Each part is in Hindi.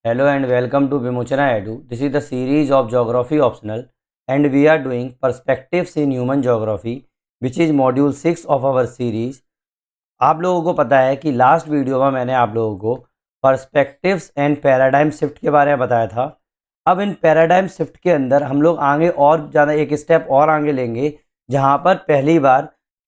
Hello and welcome to Vimochana Edu. This is the series of Geography Optional and we are doing Perspectives in Human Geography which is module 6 of our series. आप लोगों को पता है कि लास्ट वीडियो में मैंने आप लोगों को पर्सपेक्टिव्स एंड पैराडाइम शिफ्ट के बारे में बताया था। अब इन पैराडाइम शिफ्ट के अंदर हम लोग आगे और ज़्यादा एक स्टेप और आगे लेंगे जहाँ पर पहली बार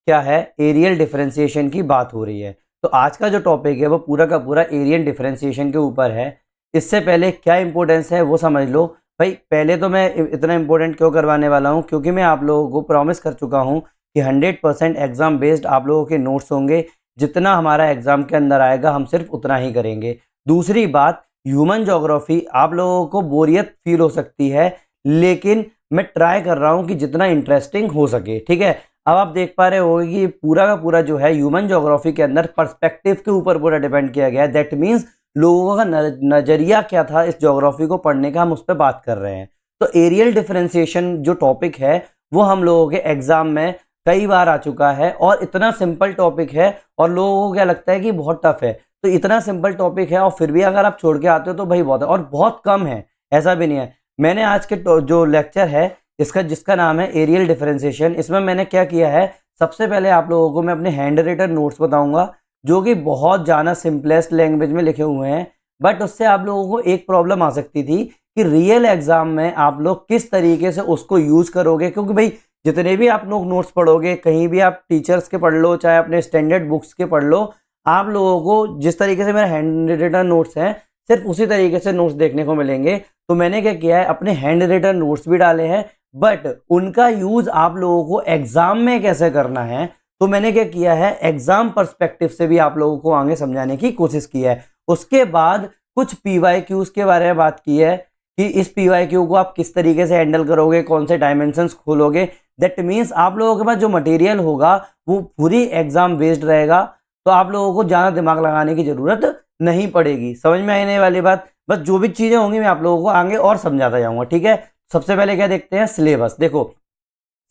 क्या है एरियल डिफरेंशिएशन की बात हो रही है। तो आज का जो टॉपिक है वो पूरा का पूरा एरियल डिफरेंशिएशन के ऊपर है। इससे पहले क्या इंपॉर्टेंस है वो समझ लो भाई। पहले तो मैं इतना इंपॉर्टेंट क्यों करवाने वाला हूँ, क्योंकि मैं आप लोगों को प्रॉमिस कर चुका हूँ कि 100% एग्जाम बेस्ड आप लोगों के नोट्स होंगे। जितना हमारा एग्जाम के अंदर आएगा हम सिर्फ उतना ही करेंगे। दूसरी बात, ह्यूमन ज्योग्राफी आप लोगों को बोरियत फील हो सकती है, लेकिन मैं ट्राई कर रहा हूँ कि जितना इंटरेस्टिंग हो सके। ठीक है, अब आप देख पा रहे हो कि पूरा का पूरा जो है ह्यूमन ज्योग्राफी के अंदर पर्सपेक्टिव के ऊपर पूरा डिपेंड किया गया है। दैट मीन्स लोगों का नजरिया क्या था इस ज्योग्राफी को पढ़ने का, हम उस पर बात कर रहे हैं। तो एरियल डिफरेंशिएशन जो टॉपिक है वो हम लोगों के एग्जाम में कई बार आ चुका है और इतना सिंपल टॉपिक है और लोगों को क्या लगता है कि बहुत टफ है। तो इतना सिंपल टॉपिक है और फिर भी अगर आप छोड़ के आते हो तो भाई बहुत है, और बहुत कम है, ऐसा भी नहीं है। मैंने आज के जो लेक्चर है जिसका नाम है एरियल डिफरेंशिएशन, इसमें मैंने क्या किया है, सबसे पहले आप लोगों को मैं अपने हैंड रिटन नोट्स बताऊंगा जो कि बहुत ज़्यादा सिंपलेस्ट लैंग्वेज में लिखे हुए हैं। बट उससे आप लोगों को एक प्रॉब्लम आ सकती थी कि रियल एग्जाम में आप लोग किस तरीके से उसको यूज करोगे, क्योंकि भाई जितने भी आप लोग नोट्स पढ़ोगे, कहीं भी आप टीचर्स के पढ़ लो चाहे अपने स्टैंडर्ड बुक्स के पढ़ लो, आप लोगों को जिस तरीके से मेरे हैंड रिटन नोट्स हैं सिर्फ उसी तरीके से नोट्स देखने को मिलेंगे। तो मैंने क्या किया है, अपने हैंड रिटन नोट्स भी डाले हैं, बट उनका यूज आप लोगों को एग्जाम में कैसे करना है तो मैंने क्या किया है, एग्जाम पर्सपेक्टिव से भी आप लोगों को आगे समझाने की कोशिश की है। उसके बाद कुछ पीवाईक्यूज के बारे में बात की है कि इस पीवाईक्यू को आप किस तरीके से हैंडल करोगे, कौन से डायमेंशंस खोलोगे। दैट मीन्स आप लोगों के पास जो मटेरियल होगा वो पूरी एग्जाम बेस्ड रहेगा, तो आप लोगों को ज़्यादा दिमाग लगाने की जरूरत नहीं पड़ेगी। समझ में आने वाली बात, बस जो भी चीज़ें होंगी मैं आप लोगों को आगे और समझाता जाऊंगा। ठीक है, सबसे पहले क्या देखते हैं, सिलेबस। देखो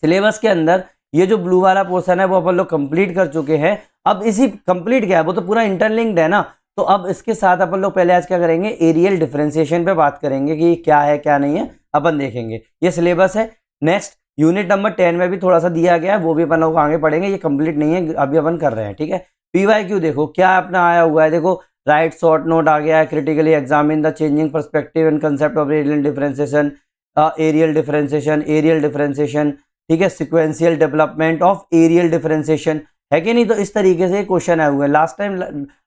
सिलेबस के अंदर ये जो ब्लू वाला पोर्शन है वो अपन लोग कंप्लीट कर चुके हैं। अब इसी कंप्लीट क्या है, वो तो पूरा इंटरलिंक्ड है ना। तो अब इसके साथ अपन लोग पहले आज क्या करेंगे, एरियल डिफरेंशिएशन पे बात करेंगे कि क्या है क्या नहीं है, अपन देखेंगे। ये सिलेबस है। नेक्स्ट यूनिट नंबर 10 में भी थोड़ा सा दिया गया है, वो भी अपन लोग आगे पढ़ेंगे। ये कंप्लीट नहीं है, अभी अपन कर रहे हैं। ठीक है, पीवाईक्यू देखो क्या अपना आया हुआ है। देखो राइट शॉर्ट नोट आ गया है, critically examine the changing perspective and concept of areal differentiation, areal differentiation. ठीक है, sequential development of areal differentiation, है कि नहीं। तो इस तरीके से क्वेश्चन आए हुए हैं। लास्ट टाइम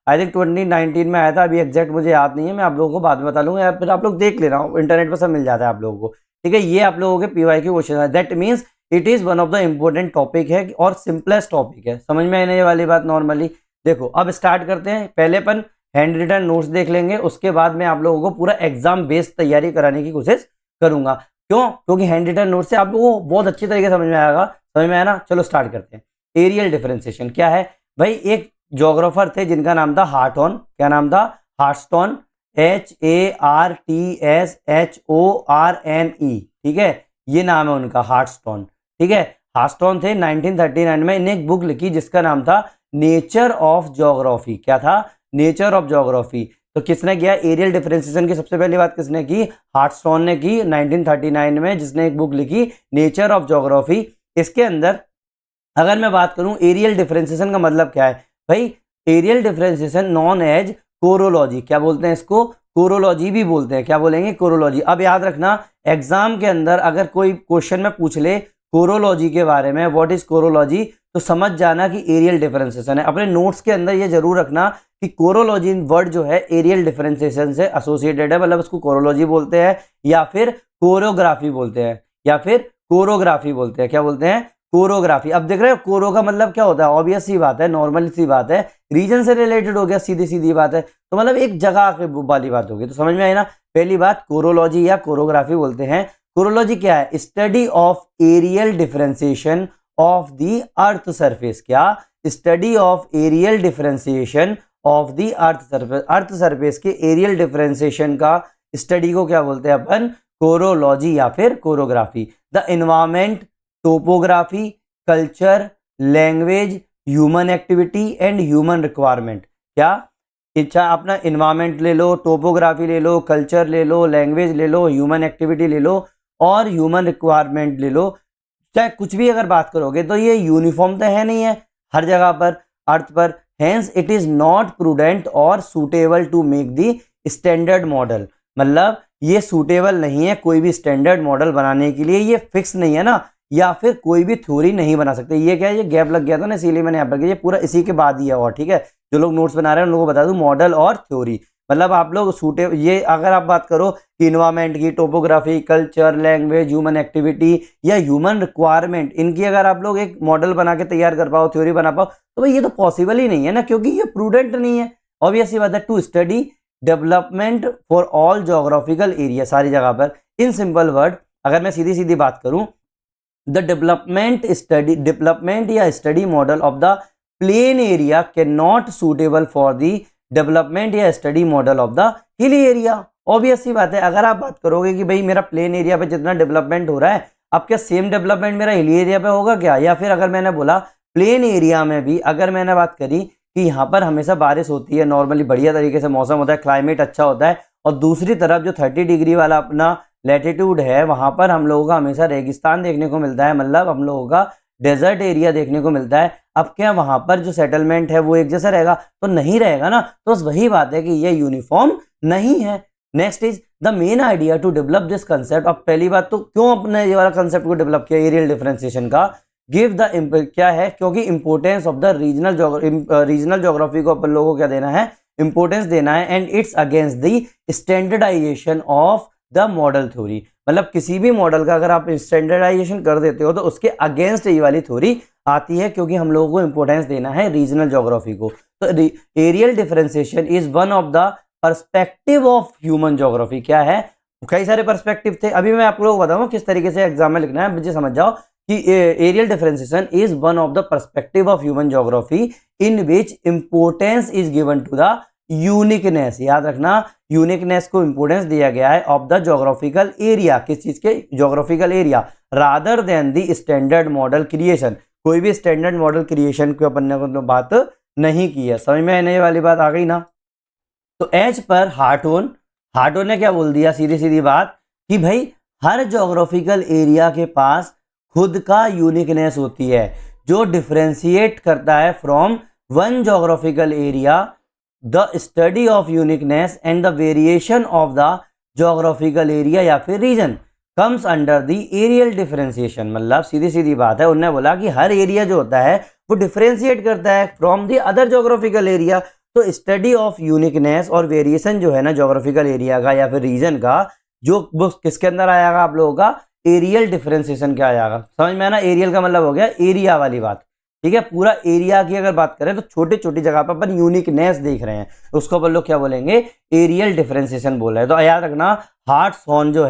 आई थिंक 2019 में आया था, अभी एग्जैक्ट मुझे याद नहीं है, मैं आप लोगों को बाद में बता लूंगा या फिर आप लोग देख लेना, इंटरनेट पर सब मिल जाता है आप लोगों को। ठीक है, ये आप लोगों के पीवाईक्यू क्वेश्चन है। That means it is one of the important topic है और सिंपलेस्ट टॉपिक है। समझ में आने वाली बात नॉर्मली। देखो अब स्टार्ट करते हैं। पहले अपन हैंड रिटन नोट्स देख लेंगे, उसके बाद मैं आप लोगों को पूरा एग्जाम बेस्ड तैयारी कराने की कोशिश करूंगा। क्यों? क्योंकि हैंड रिटन नोट से आप लोगों को बहुत अच्छी तरीके से समझ में आएगा। समझ में आया ना। चलो स्टार्ट करते हैं। एरियल डिफरेंशिएशन क्या है भाई, एक ज्योग्राफर थे जिनका नाम था हार्टॉन। क्या नाम था? हार्टस्टोन। HARTSHORNE। ठीक है, ये नाम है उनका, हार्टस्टोन। ठीक है, हार्टस्टोन थे। 1939 में इन्हें एक बुक लिखी जिसका नाम था नेचर ऑफ ज्योग्राफी। क्या था? Nature of geography. तो किसने किया एरियल डिफरेंशिएशन की सबसे पहली बात, किसने की? हार्टस्टोन ने की 1939 में, जिसने एक बुक लिखी नेचर ऑफ ज्योग्राफी। इसके अंदर अगर मैं बात करूं एरियल डिफरेंशिएशन का मतलब क्या है भाई, areal differentiation known as chorology. क्या बोलते हैं इसको? कोरोलॉजी भी बोलते हैं। क्या बोलेंगे? कोरोलॉजी। अब याद रखना, एग्जाम के अंदर अगर कोई क्वेश्चन में पूछ ले कोरोलॉजी के बारे में, व्हाट इज कोरोलॉजी, तो समझ जाना कि एरियल डिफरेंशिएशन है। अपने नोट्स के अंदर ये जरूर रखना कि कोरोलॉजी वर्ड जो है एरियल डिफरेंशिएशन से एसोसिएटेड है, मतलब उसको कोरोलॉजी बोलते हैं या फिर कोरियोग्राफी बोलते हैं या फिर कोरोग्राफी बोलते हैं। क्या बोलते हैं? कोरोग्राफी। अब देख रहे हो कोरो का मतलब क्या होता है, ऑब्वियस सी बात है, नॉर्मल सी बात है, रीजन से रिलेटेड हो गया, सीधी सीधी बात है। तो मतलब एक जगह वाली बात होगी। तो समझ में आई ना। पहली बात कोरोलॉजी या कोरोग्राफी बोलते हैं। कोरोलॉजी क्या है? Study of areal differentiation of the earth surface. क्या? Study of areal differentiation of the earth surface. Earth surface के एरियल डिफरेंशिएशन का स्टडी को क्या बोलते हैं अपन? कोरोलॉजी या फिर chorography. The environment, topography, culture, language, human activity and human requirement. क्या? चाहे अपना इन्वायरमेंट ले लो, टोपोग्राफी ले लो, कल्चर ले लो, लैंग्वेज ले लो, ह्यूमन एक्टिविटी ले लो और ह्यूमन रिक्वायरमेंट ले लो, चाहे कुछ भी अगर बात करोगे तो ये यूनिफॉर्म तो है नहीं है हर जगह पर अर्थ पर। Hence it is not prudent और suitable to make the standard model, मतलब ये सूटेबल नहीं है कोई भी स्टैंडर्ड मॉडल बनाने के लिए, ये फिक्स नहीं है ना, या फिर कोई भी थ्योरी नहीं बना सकते। ये क्या है, ये गैप लग गया था ना इसीलिए मैंने यहाँ पर किया, ये पूरा इसी के बाद ही है। और ठीक है, जो लोग नोट्स बना रहे हैं उन लोगों को बता दूं, मॉडल और थ्योरी मतलब आप लोग सूटे, ये अगर आप बात करो कि इन्वायरमेंट की, topography, culture, language, human activity या ह्यूमन रिक्वायरमेंट, इनकी अगर आप लोग एक मॉडल बना के तैयार कर पाओ, थ्योरी बना पाओ, तो भाई ये तो पॉसिबल ही नहीं है ना, क्योंकि ये प्रूडेंट नहीं है। ऑब्वियसली बात है, to study development for all geographical area, सारी जगह पर। इन सिंपल वर्ड अगर मैं सीधी सीधी बात करूं, द डेवलपमेंट या study model of the plain area can not suitable for the development या study model of the hilly area. Obvious सी बात है, अगर आप बात करोगे कि भाई मेरा प्लेन एरिया पे जितना डेवलपमेंट हो रहा है, अब क्या सेम डेवलपमेंट मेरा हिली एरिया पे होगा क्या? या फिर अगर मैंने बोला प्लेन एरिया में भी अगर मैंने बात करी कि यहाँ पर हमेशा बारिश होती है, नॉर्मली बढ़िया तरीके से मौसम होता है, क्लाइमेट अच्छा होता है, और दूसरी तरफ जो 30 डिग्री वाला अपना लैटिट्यूड है वहां पर हम लोगों का हमेशा रेगिस्तान देखने को मिलता है, मतलब हम लोगों का डेजर्ट एरिया देखने को मिलता है। अब क्या वहां पर जो सेटलमेंट है वो एक जैसा रहेगा? तो नहीं रहेगा ना। तो बस वही बात है कि ये यूनिफॉर्म नहीं है। Next is the main idea to develop this concept. अब पहली बात तो क्यों अपने ये वाला कंसेप्ट को डेवलप किया एरियल डिफरेंशिएशन का? गिव द क्या है, क्योंकि importance of the regional geography को अपन लोगों को क्या देना है, इंपोर्टेंस देना है, and it's against the standardization of the model theory. मतलब किसी भी मॉडल का अगर आप स्टैंडर्डाइजेशन कर देते हो तो उसके अगेंस्ट ये वाली थ्योरी आती है, क्योंकि हम लोगों को इंपोर्टेंस देना है रीजनल ज्योग्राफी को। तो areal differentiation is one of the perspective of human geography. क्या है, कई सारे पर्सपेक्टिव थे, अभी मैं आप लोगों को बताऊंगा किस तरीके से एग्जाम में लिखना है, मुझे समझ जाओ कि areal differentiation is one of the perspective of human geography in which importance is given to the uniqueness. याद रखना, यूनिकनेस को इंपोर्टेंस दिया गया है ऑफ द ज्योग्राफिकल एरिया, किस चीज के? Geographical area, rather than the standard model creation. कोई भी स्टैंडर्ड मॉडल क्रिएशन को अपन ने बात नहीं की है। समझ में आने वाली बात आ गई ना? तो एज पर हार्टोन ने क्या बोल दिया, सीधी सीधी बात कि भाई हर ज्योग्राफिकल एरिया के पास खुद का यूनिकनेस होती है जो डिफरेंशिएट करता है from one geographical area. The study of uniqueness and the variation of the geographical area या फिर region comes under the areal differentiation. मतलब सीधी सीधी बात है, उन्होंने बोला कि हर एरिया जो होता है वो डिफरेंशिएट करता है from the other geographical area. तो स्टडी ऑफ यूनिकनेस और वेरिएशन जो है ना ज्योग्राफिकल एरिया का या फिर रीजन का, जो वो किसके अंदर आएगा आप लोगों का? एरियल डिफरेंशिएशन क्या आएगा? समझ में आना? एरियल का मतलब हो गया एरिया वाली बात, ठीक है। पूरा एरिया की अगर बात करें तो छोटी छोटी जगह पर अपन यूनिकनेस देख रहे हैं, उसको अपन लोग क्या बोलेंगे? एरियल डिफरेंशिएशन बोल रहे हैं। तो याद रखना, हार्टसॉन जो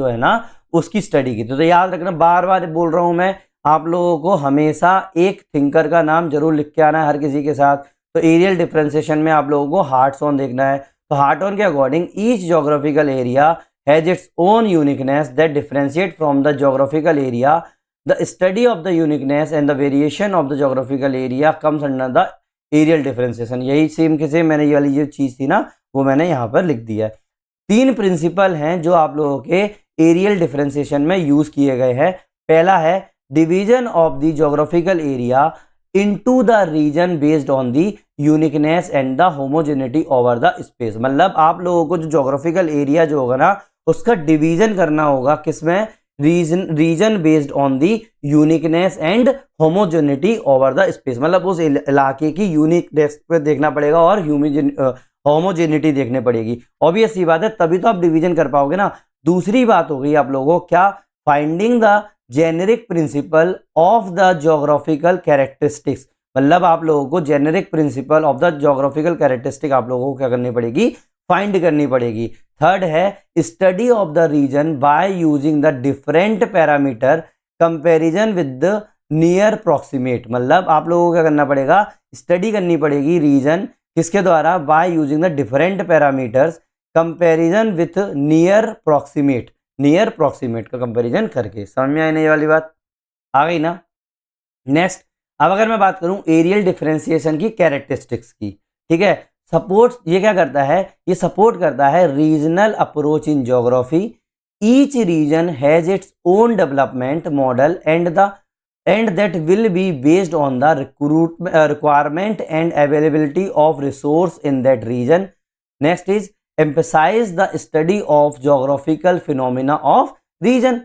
है ना उसकी स्टडी की। तो याद रखना, बार बार बोल रहा हूं मैं आप लोगों को, हमेशा एक थिंकर का नाम जरूर लिख के आना है हर किसी के साथ। तो एरियल डिफरेंशिएशन में आप लोगों को हार्टसॉन देखना है। तो हार्टसॉन के according each geographical area has its own uniqueness that differentiate from the geographical area. The study of the uniqueness and the variation of the geographical area comes under the areal differentiation। यही सेम के सेम मैंने ये वाली जो चीज़ थी ना वो मैंने यहाँ पर लिख दिया है। 3 प्रिंसिपल हैं जो आप लोगों के एरियल डिफरेंशिएशन में यूज किए गए हैं। पहला है division of the geographical area into the region based on the uniqueness and the homogeneity over the space. मतलब आप लोगों को जो ज्योग्राफिकल एरिया जो होगा ना उसका डिवीजन करना होगा किसमें? Region based on the uniqueness and homogeneity over the space. मतलब उस इलाके की यूनिकनेस पे देखना पड़ेगा और होमोजेनिटी देखने पड़ेगी। ऑब्वियस सी बात है, तभी तो आप डिवीजन कर पाओगे ना। दूसरी बात हो गई आप लोगों को क्या? Finding the generic principle of the geographical characteristics. मतलब आप लोगों को generic principle of the geographical characteristic आप लोगों को क्या करनी पड़ेगी? फाइंड करनी पड़ेगी। थर्ड है study of the region by using the different parameter comparison with the near proximate. मतलब आप लोगों को क्या करना पड़ेगा? स्टडी करनी पड़ेगी रीजन किसके द्वारा? Bye using the different parameters comparison with near proximate का कंपैरिजन करके। समझ में आने वाली बात आ गई ना? नेक्स्ट, अब अगर मैं बात करूं एरियल डिफरेंशिएशन की कैरेक्टरिस्टिक्स की, ठीक है। सपोर्ट, ये क्या करता है, ये सपोर्ट करता है regional approach in geography. Each reason has its own development model and that will be based on the requirement and availability of resource in that region. Next is emphasize the study of geographical phenomena of region।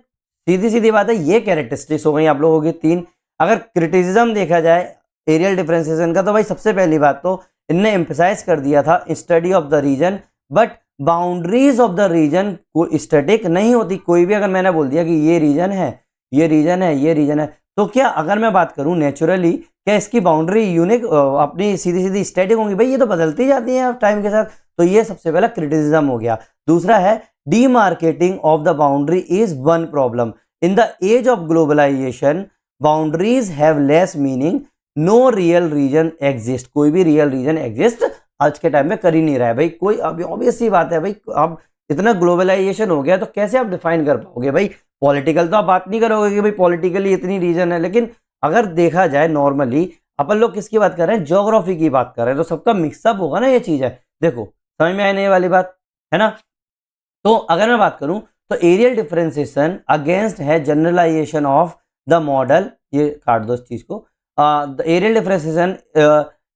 सीधी सीधी बात है, ये कैरेक्टरिस्टिक्स हो गई आप लोगों की तीन। अगर क्रिटिसिज्म देखा जाए एरियल डिफरेंशिएशन का, तो भाई सबसे पहली बात तो इनने एम्फेसाइज कर दिया था study of the region, but boundaries of the region को स्टैटिक नहीं होती। कोई भी अगर मैंने बोल दिया कि ये रीजन है, ये रीजन है, ये रीजन है, तो क्या अगर मैं बात करूं नेचुरली, क्या इसकी बाउंड्री यूनिक अपनी सीधी सीधी स्टैटिक होंगी? भाई ये तो बदलती जाती हैं टाइम के साथ। तो ये सबसे पहला क्रिटिसिज्म हो गया। दूसरा है demarcating of the boundary is one problem in the age of globalisation, boundaries have less meaning, no real region exist. कोई भी रियल रीजन एग्जिस्ट आज के टाइम में कर ही नहीं रहा है भाई कोई। अभी ऑब्वियस सी बात है भाई, अब इतना ग्लोबलाइजेशन हो गया तो कैसे आप डिफाइन कर पाओगे भाई? पॉलिटिकल तो आप बात नहीं करोगे कि भाई पॉलिटिकली इतनी रीजन है, लेकिन अगर देखा जाए नॉर्मली अपन लोग किसकी बात कर रहे हैं? ज्योग्राफी की बात कर रहे हैं, तो सबका मिक्सअप होगा ना, ये चीज है। देखो समझ में आने ये वाली बात है ना। तो अगर मैं बात करूं तो एरियल डिफरेंशिएशन अगेंस्ट है जनरलाइजेशन ऑफ द मॉडल, ये काट दो इस चीज को, the areal differentiation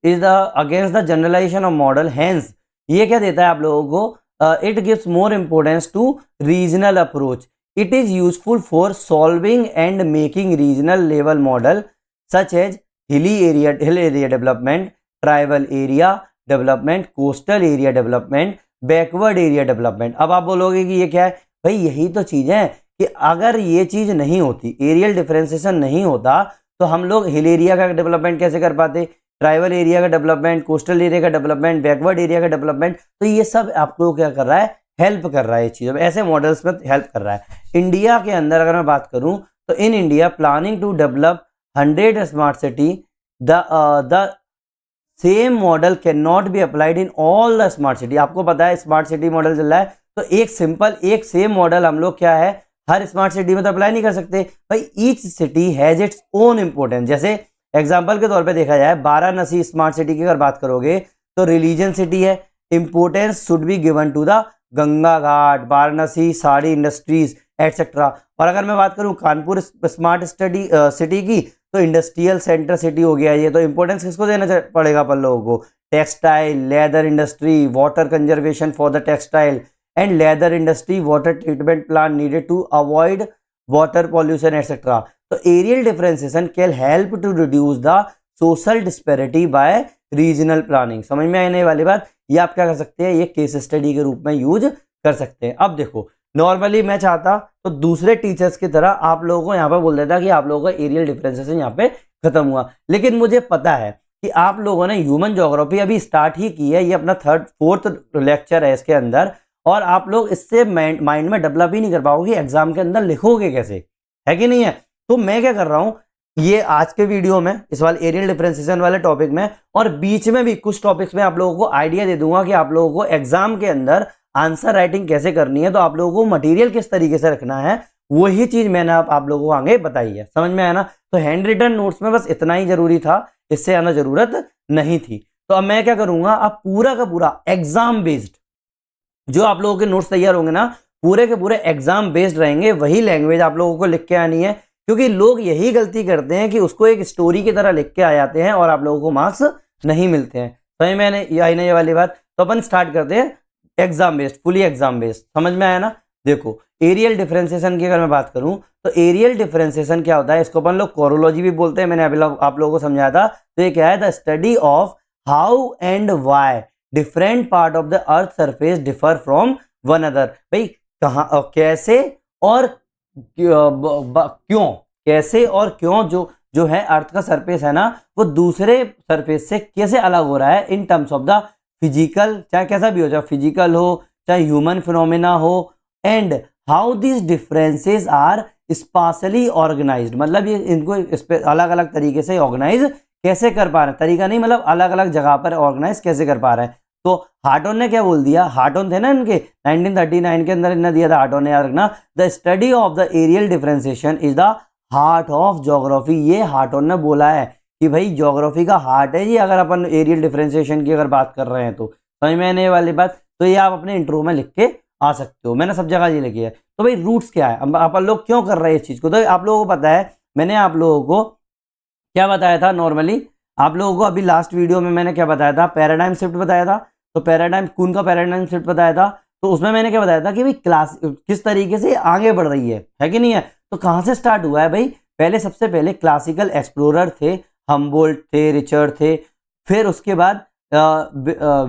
is the against the generalization of model, hence ये क्या देता है आप लोगों को? It gives more importance to regional approach. It is useful for solving and making regional level model such as hill area development, tribal area development, coastal area development, backward area development। अब आप बोलोगे कि ये क्या है भाई? यही तो चीज है कि अगर ये चीज नहीं होती, एरियल डिफरेंशिएशन नहीं होता, तो हम लोग हिल एरिया का डेवलपमेंट कैसे कर पाते? ट्राइबल एरिया का डेवलपमेंट, कोस्टल एरिया का डेवलपमेंट, बैकवर्ड एरिया का डेवलपमेंट। तो ये सब आपको क्या कर रहा है? हेल्प कर रहा है ये चीज़, ऐसे मॉडल्स में हेल्प कर रहा है। इंडिया के अंदर अगर मैं बात करूं तो in India planning to develop 100 smart city, the same model can not be applied in all the smart city. आपको पता है स्मार्ट सिटी मॉडल चल रहा है, तो एक सिंपल एक सेम मॉडल हम लोग क्या है हर स्मार्ट सिटी में तो अप्लाई नहीं कर सकते भाई। Each city has its own importance. जैसे एग्जाम्पल के तौर पर देखा जाए वाराणसी स्मार्ट सिटी की अगर बात करोगे तो रिलीजन सिटी है, importance should be given to the Ganga ghat, Varanasi, sari industries etcetera. और अगर मैं बात करूं कानपुर स्मार्ट सिटी की, तो इंडस्ट्रियल सेंटर सिटी हो गया ये। तो इंपॉर्टेंस किसको देना पड़ेगा अपन लोगों को? Textile, leather industry, water conservation for the textile and leather industry, water treatment plant needed to avoid water pollution etcetera. तो areal differentiation can help to reduce the social disparity by regional planning. समझ में आने वाली बात? ये आप क्या कर सकते हैं? ये केस स्टडी के रूप में यूज कर सकते हैं। अब देखो नॉर्मली मैं चाहता तो दूसरे टीचर्स की तरह आप लोगों को यहाँ पे बोल देता कि आप लोगों का एरियल डिफरेंशिएशन यहाँ पे खत्म हुआ, लेकिन मुझे पता है कि आप लोगों ने ह्यूमन ज्योग्राफी अभी स्टार्ट ही की है, ये अपना 4th लेक्चर है इसके अंदर, और आप लोग इससे माइंड में डेवलप ही नहीं कर पाओगे, एग्जाम के अंदर लिखोगे कैसे, है कि नहीं है? तो मैं क्या कर रहा हूँ, ये आज के वीडियो में इस वाले एरियल डिफरेंशिएशन वाले टॉपिक में और बीच में भी कुछ टॉपिक्स में आप लोगों को आइडिया दे दूंगा कि आप लोगों को एग्जाम के अंदर आंसर राइटिंग कैसे करनी है, तो आप लोगों को मटेरियल किस तरीके से रखना है, वही चीज मैंने आप लोगों को आगे बताई है। समझ में आया ना? तो हैंड रिटन नोट्स में बस इतना ही जरूरी था, इससे आना जरूरत नहीं थी। तो अब मैं क्या करूंगा, अब पूरा का पूरा एग्जाम बेस्ड जो आप लोगों के नोट्स तैयार होंगे ना, पूरे के पूरे एग्जाम बेस्ड रहेंगे। वही लैंग्वेज आप लोगों को लिख के आनी है, क्योंकि लोग यही गलती करते हैं कि उसको एक स्टोरी की तरह लिख के आ जाते हैं और आप लोगों को मार्क्स नहीं मिलते हैं। समझ में आई ना ये वाली बात? तो अपन स्टार्ट करते हैं exam based, fully exam based. समझ में आया ना? देखो एरियल डिफरेंशिएशन की अगर मैं बात करूं तो एरियल डिफरेंशिएशन क्या होता है, इसको अपन लोग कोरोलॉजी भी बोलते हैं, मैंने अभी आप लोगों को समझाया था। तो ये क्या है? The study of how and why different part of the earth surface differ from one other. भाई कहाँ, कैसे और क्यों, कैसे और क्यों जो है अर्थ का सरफेस है ना, वो दूसरे सरफेस से कैसे अलग हो रहा है in terms of the physical, चाहे कैसा भी हो, चाहे फिजिकल हो चाहे ह्यूमन फिनोमेना हो, and how this differences are spatially organized. मतलब ये इनको अलग अलग तरीके से ऑर्गेनाइज कैसे कर पा रहे हैं, तरीका नहीं मतलब अलग अलग जगह पर ऑर्गेनाइज कैसे कर पा रहे हैं। तो हार्टन ने क्या बोल दिया, हार्टन थे ना इनके 1939 के अंदर इन्हें दिया था हार्टन ने, याद रखना, the study of the areal differentiation is the heart of geography. ये हार्टन ने बोला है कि भाई ज्योग्राफी का हार्ट है ये, अगर अपन एरियल डिफरेंशिएशन की अगर बात कर रहे हैं तो समझ में आने वाली बात। तो ये आप अपने इंट्रो में लिख के आ सकते हो, मैंने सब जगह ये लिखी है। तो भाई रूट्स क्या है, अब अपन लोग क्यों कर रहे हैं इस चीज को, तो आप लोगों को पता है मैंने आप लोगों को क्या बताया था नॉर्मली, आप लोगों को अभी लास्ट वीडियो में मैंने क्या बताया था, पैराडाइम शिफ्ट बताया था। तो पैराडाइम कून का पैराडाइम शिफ्ट बताया था, तो उसमें मैंने क्या बताया था कि भाई क्लास किस तरीके से आगे बढ़ रही है कि नहीं है। तो कहाँ से स्टार्ट हुआ है भाई, पहले सबसे पहले क्लासिकल एक्सप्लोरर थे, हम्बोल्ट थे, रिचर्ड थे। फिर उसके बाद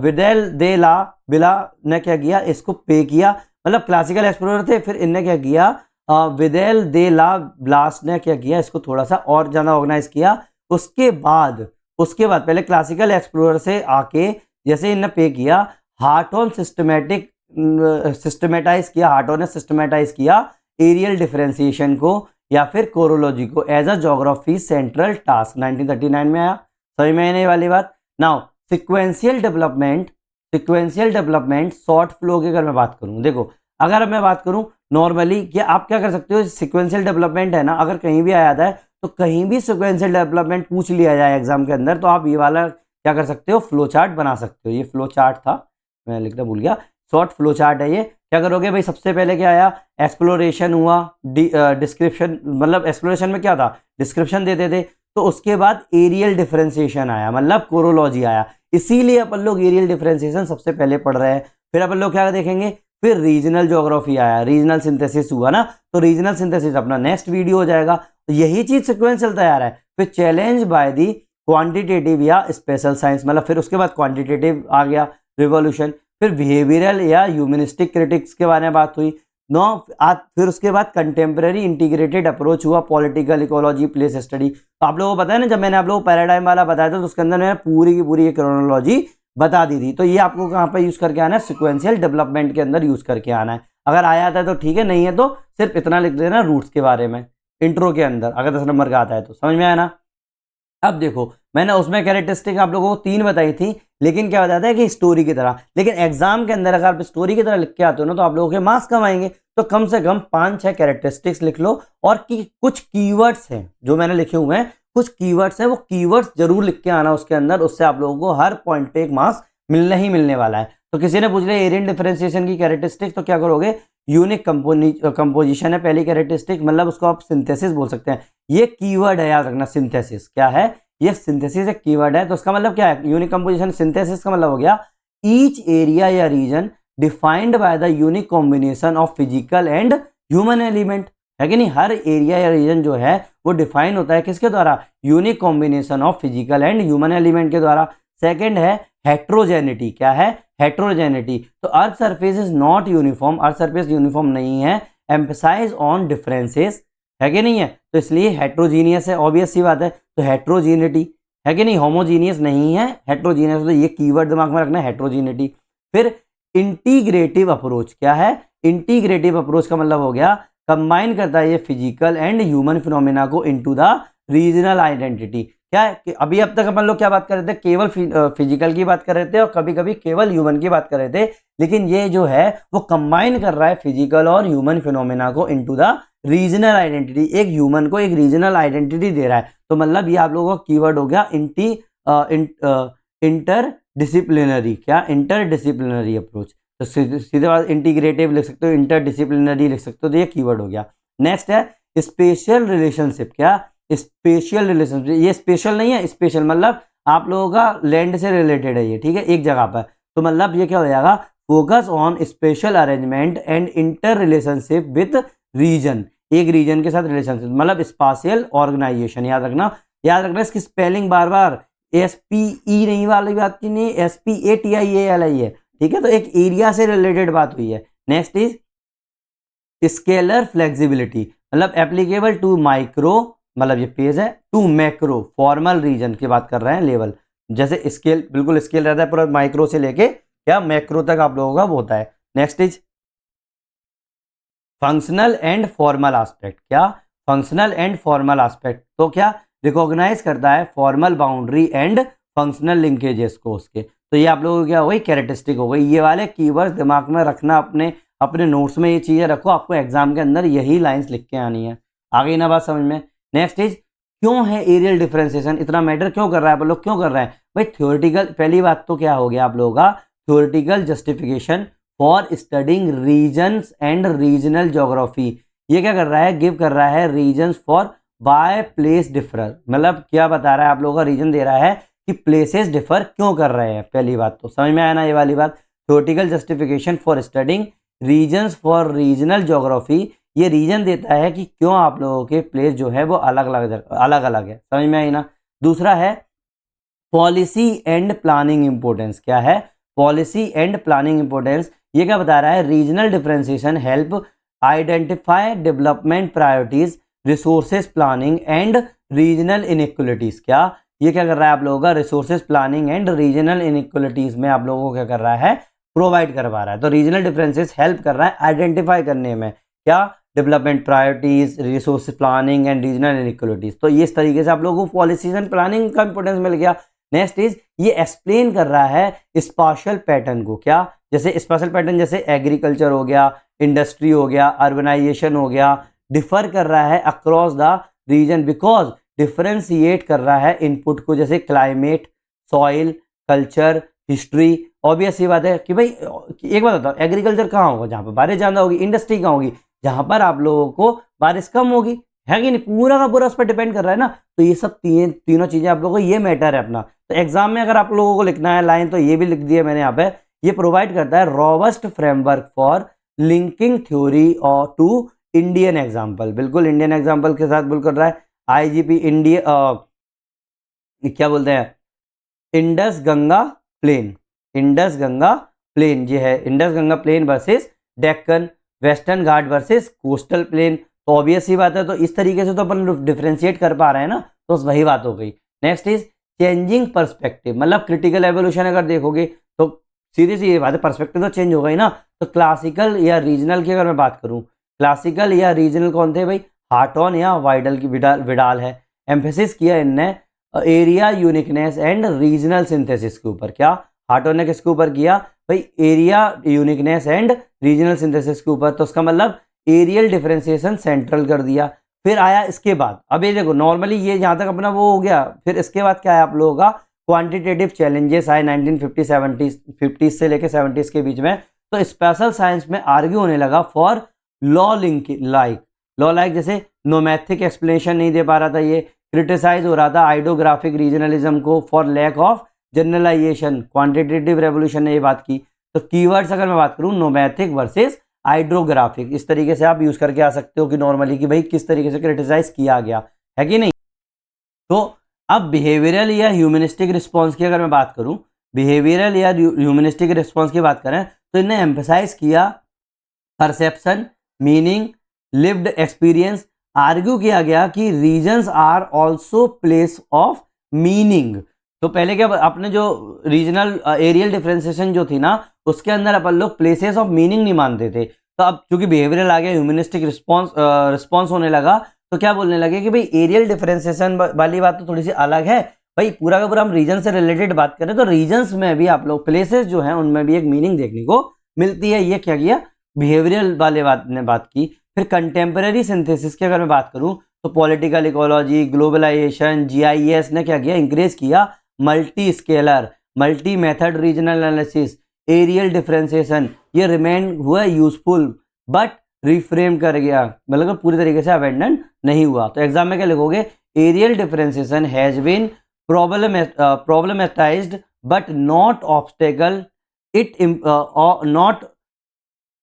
विडेल दे ला बिला ने क्या किया, इसको पे किया, मतलब क्लासिकल एक्सप्लोरर थे। फिर इनने क्या किया, विडेल दे ला ब्लास ने क्या किया, इसको थोड़ा सा और ज़्यादा ऑर्गेनाइज किया। उसके बाद पहले क्लासिकल एक्सप्लोरर से आके जैसे इनने पे किया, हार्टोन सिस्टमेटाइज किया, हार्टोन ने सिस्टमेटाइज किया एरियल डिफरेंशिएशन को या फिर कोरोलॉजी को as a geography central task, 1939 में आया। समझ में आने वाली बात। Now sequential development short flow की अगर मैं बात करूं, देखो अगर मैं बात करूं नॉर्मली, क्या आप क्या कर सकते हो, सिक्वेंशियल डेवलपमेंट है ना, अगर कहीं भी आया है तो कहीं भी सिक्वेंशियल डेवलपमेंट पूछ लिया जाए एग्जाम के अंदर, तो आप ये वाला क्या कर सकते हो, फ्लो चार्ट बना सकते हो। ये फ्लो चार्ट था, मैं लिखना भूल गया, शॉर्ट फ्लो चार्ट है ये। क्या करोगे भाई, सबसे पहले क्या आया, एक्सप्लोरेशन हुआ, डिस्क्रिप्शन, मतलब एक्सप्लोरेशन में क्या था, डिस्क्रिप्शन देते थे। तो उसके बाद एरियल डिफरेंशिएशन आया, मतलब कोरोलॉजी आया, इसीलिए अपन लोग एरियल डिफरेंशिएशन सबसे पहले पढ़ रहे हैं। फिर अपन लोग क्या देखेंगे, फिर रीजनल ज्योग्राफी आया, रीजनल सिंथेसिस हुआ ना, तो रीजनल सिंथेसिस अपना नेक्स्ट वीडियो हो जाएगा। तो यही चीज सिक्वेंस चलता आ रहा है। फिर चैलेंज बाय दी क्वांटिटेटिव या स्पेशल साइंस, मतलब फिर उसके बाद क्वांटिटेटिव आ गया, रिवॉल्यूशन। फिर बिहेवियरल या ह्यूमनिस्टिक क्रिटिक्स के बारे में बात हुई। फिर उसके बाद कंटेम्प्रेरी इंटीग्रेटेड अप्रोच हुआ, पॉलिटिकल इकोलॉजी, प्लेस स्टडी। तो आप लोगों को पता है ना, जब मैंने आप लोगों को पैराडाइम वाला बताया था तो उसके अंदर मैंने पूरी की पूरी क्रोनोलॉजी बता दी थी। तो ये आपको कहाँ पर यूज करके आना है, सिक्वेंशियल डेवलपमेंट के अंदर यूज करके आना है। अगर आया था तो ठीक है, नहीं है तो सिर्फ इतना लिख देना रूट्स के बारे में इंट्रो के अंदर, अगर 10 नंबर का आता है तो। समझ में आया ना। अब देखो मैंने उसमें कैरेक्टरिस्टिक आप लोगों को 3 बताई थी, लेकिन क्या बताता है कि स्टोरी की तरह, लेकिन एग्जाम के अंदर अगर आप स्टोरी की तरह लिख के आते हो ना तो आप लोगों के मार्क्स कम आएंगे। तो कम से कम 5-6 कैरेक्टरिस्टिक्स लिख लो, और कुछ कीवर्ड्स हैं जो मैंने लिखे हुए हैं, कुछ कीवर्ड्स हैं, वो कीवर्ड्स जरूर लिख के आना उसके अंदर, उससे आप लोगों को हर पॉइंट पे एक मार्क्स मिलने ही मिलने वाला है। तो किसी ने पूछ लिया एरियन डिफरेंशिएशन की कैरेक्टरिस्टिक्स, तो क्या करोगे, यूनिक कंपोजिशन है पहली कैरेक्टरिस्टिक, मतलब उसको आप सिंथेसिस बोल सकते हैं। ये कीवर्ड है, याद रखना, सिंथेसिस क्या है, ये सिंथेसिस एक कीवर्ड है। तो उसका मतलब क्या है, यूनिक कंपोजिशन, सिंथेसिस का मतलब हो गया ईच एरिया या region defined by the unique combination of physical and human element, है कि नहीं। हर एरिया या रीजन जो है वो डिफाइन होता है किसके द्वारा, unique combination of physical and human element के द्वारा। सेकंड है हेट्रोजेनिटी, क्या है, हेट्रोजेनिटी। तो earth surface is not uniform, earth surface uniform नहीं है, एम्फसाइज ऑन डिफरेंसेस, है कि नहीं है, तो इसलिए हेट्रोजीनियस है, ऑब्वियस सी बात है। तो हेट्रोजीनिटी है कि नहीं, होमोजीनियस नहीं है, हेट्रोजीनियस। तो ये कीवर्ड दिमाग में रखना है, हेट्रोजीनिटी। फिर इंटीग्रेटिव अप्रोच, क्या है, इंटीग्रेटिव अप्रोच का मतलब हो गया कंबाइन करता है ये फिजिकल एंड ह्यूमन फिनोमिना को इनटू द रीजनल आइडेंटिटी। क्या है कि अभी अब तक अपन लोग क्या बात कर रहे थे, केवल फिजिकल की बात कर रहे थे और कभी कभी केवल ह्यूमन की बात कर रहे थे, लेकिन ये जो है वो कंबाइन कर रहा है फिजिकल और ह्यूमन फिनोमिना को इनटू द रीजनल आइडेंटिटी, एक ह्यूमन को एक रीजनल आइडेंटिटी दे रहा है। तो मतलब ये आप लोगों का कीवर्ड हो गया इंटर डिसिप्लिनरी, क्या, इंटर डिसिप्लिनरी अप्रोच। तो सीधे बात इंटीग्रेटिव लिख सकते हो, इंटर डिसिप्लिनरी लिख सकते हो, तो ये कीवर्ड हो गया। नेक्स्ट है स्पेशल रिलेशनशिप, क्या, स्पेशल रिलेशनशिप। ये स्पेशल नहीं है, स्पेशल मतलब आप लोगों का लैंड से रिलेटेड है ये, ठीक है, एक जगह पर। तो मतलब ये क्या हो जाएगा, focus on spatial arrangement and inter relationship with region, एक रीजन के साथ रिलेशनशिप, मतलब स्पाशियल ऑर्गेनाइजेशन। याद रखना इसकी स्पेलिंग बार बार SPE नहीं वाली बात की नहीं, SPATIALI है, ठीक है। तो एक एरिया से रिलेटेड बात हुई है। नेक्स्ट इज स्केलर फ्लेक्सिबिलिटी, मतलब एप्लीकेबल टू माइक्रो, मतलब ये पेज है, टू मैक्रो फॉर्मल रीजन की बात कर रहे हैं, लेवल जैसे स्केल, बिल्कुल स्केल रहता है पूरा माइक्रो से लेके क्या मैक्रो तक आप लोगों का वो होता है। Next is functional and formal aspect, क्या, फंक्शनल एंड फॉर्मल एस्पेक्ट। तो क्या रिकॉग्नाइज करता है formal boundary and functional linkages को उसके। तो ये आप लोगों को क्या हो गई, कैरेक्टरिस्टिक हो गई। ये वाले कीवर्ड्स दिमाग में रखना, अपने नोट्स में ये चीजें रखो, आपको एग्जाम के अंदर यही लाइंस लिख के आनी है। आ गई ना बात समझ में। नेक्स्ट इज क्यों है एरियल डिफरेंशिएशन, इतना मैटर क्यों कर रहा है, आप लोग क्यों कर रहे हैं भाई? थ्योरेटिकल, पहली बात तो क्या हो गया आप लोगों का, theoretical justification for studying regions and regional geography. ये क्या कर रहा है, गिव कर रहा है reasons for why place differ, मतलब क्या बता रहा है आप लोगों का, रीजन दे रहा है कि प्लेसेस डिफर क्यों कर रहे हैं। पहली बात तो समझ में आया ना ये वाली बात, theoretical justification for studying reasons for regional geography, ये रीजन देता है कि क्यों आप लोगों के प्लेस जो है वो अलग अलग है। समझ में आई ना। दूसरा है पॉलिसी एंड प्लानिंग इंपोर्टेंस। क्या है, पॉलिसी एंड प्लानिंग इंपोर्टेंस। ये क्या बता रहा है, regional differentiation help identify development priorities, resources planning and regional inequalities. क्या, ये क्या कर रहा है आप लोगों का, resources planning and regional inequalities में आप लोगों को क्या कर रहा है, प्रोवाइड करवा रहा है। तो रीजनल डिफरेंसेस हेल्प कर रहा है आइडेंटिफाई करने में, क्या, development priorities, resource planning and regional inequalities. तो इस तरीके से आप लोगों को पॉलिसीज एंड प्लानिंग का इंपोर्टेंस मिल गया। नेक्स्ट इज, ये एक्सप्लेन कर रहा है स्पाशियल पैटर्न को। क्या, जैसे स्पाशियल पैटर्न, जैसे एग्रीकल्चर हो गया, इंडस्ट्री हो गया, अर्बनाइजेशन हो गया, डिफर कर रहा है across the region because differentiate कर रहा है इनपुट को, जैसे climate, soil, culture, history. Obvious ये बात है कि भाई एक बात बताओ, एग्रीकल्चर कहाँ होगा, जहाँ पर बारिश ज़्यादा होगी, इंडस्ट्री कहाँ होगी, जहाँ पर आप लोगों को बारिश कम होगी, है कि नहीं, पूरा का पूरा उस पर डिपेंड कर रहा है ना। तो ये सब तीनों चीज़ें आप लोगों को, ये मैटर है अपना। तो एग्जाम में अगर आप लोगों को लिखना है लाइन, तो ये भी लिख दिया मैंने यहाँ पे। ये प्रोवाइड करता है robust framework for linking theory और टू इंडियन एग्जाम्पल। बिल्कुल इंडियन एग्जाम्पल के साथ बिल्कुल कर रहा है। आईजीपी इंडिया क्या बोलते हैं, Indus Ganga plain, Indus Ganga plain ये है, Indus Ganga plain versus Deccan, western ghat versus coastal plain. तो ऑब्वियस ही बात है, तो इस तरीके से तो अपन डिफरेंशिएट कर पा रहे हैं ना, तो वही बात हो गई। नेक्स्ट इज चेंजिंग पर्सपेक्टिव, मतलब क्रिटिकल एवोल्यूशन अगर देखोगे तो सीधी सी ये बात है, पर्सपेक्टिव तो चेंज होगा ही ना। तो क्लासिकल या रीजनल की अगर मैं बात करूं, क्लासिकल या रीजनल कौन थे भाई, हार्टन या वाइडल की विडाल है। एम्फेसिस किया इनने area uniqueness and regional synthesis के ऊपर। क्या, हार्टन ने किसके ऊपर किया भाई, area uniqueness and regional synthesis के ऊपर। तो उसका मतलब एरियल डिफरेंशिएशन सेंट्रल कर दिया। फिर आया इसके बाद, अब ये देखो नॉर्मली ये यहाँ तक अपना वो हो गया, फिर इसके बाद क्या है आप लोगों का, क्वांटिटेटिव चैलेंजेस आए 1950 से लेके 70s के बीच में। तो स्पेशल साइंस में आर्ग्यू होने लगा फॉर लॉ लाइक, जैसे नोमैथिक एक्सप्लेनेशन नहीं दे पा रहा था, ये क्रिटिसाइज हो रहा था आइडोग्राफिक रीजनलिज्म को for lack of generalization. Quantitative revolution ने ये बात की। तो कीवर्ड्स अगर मैं बात करूं, नोमैथिक वर्सेस हाइड्रोग्राफिक, इस तरीके से आप यूज करके आ सकते हो कि नॉर्मली कि भाई किस तरीके से क्रिटिसाइज किया गया है कि नहीं। तो अब बिहेवियरल या ह्यूमनिस्टिक रिस्पॉन्स की अगर मैं बात करूं, बिहेवियरल या ह्यूमनिस्टिक रिस्पॉन्स की बात करें, तो इन्हें एम्फेसाइज किया perception, meaning, lived experience. Argue किया गया कि regions are also place of meaning. तो पहले क्या, अपने जो रीजनल एरियल डिफरेंशिएशन जो थी ना, उसके अंदर अपन लोग प्लेसेस ऑफ मीनिंग नहीं मानते थे। तो अब चूंकि बिहेवियरल आ गया, ह्यूमनिस्टिक रिस्पॉन्स होने लगा, तो क्या बोलने लगे कि भाई एरियल डिफरेंशिएशन वाली बात तो थोड़ी सी अलग है भाई, पूरा का पूरा हम रीजन से रिलेटेड बात करें तो रीजन्स में भी आप लोग प्लेसेस जो हैं उनमें भी एक मीनिंग देखने को मिलती है। ये क्या किया, बिहेवियरल वाले बात की। फिर कंटेम्पररी सिंथेसिस की अगर मैं बात करूं, तो पॉलिटिकल इकोलॉजी, ग्लोबलाइजेशन, जीआईएस ने क्या किया, इंक्रेज किया multi scalar, multi method regional analysis, areal differentiation. ये रिमेन हुआ यूजफुल बट रिफ्रेम कर गया, मतलब पूरी तरीके से अबेंडन नहीं हुआ। तो एग्जाम में क्या लिखोगे, areal differentiation has been problematized but not obstacle, it not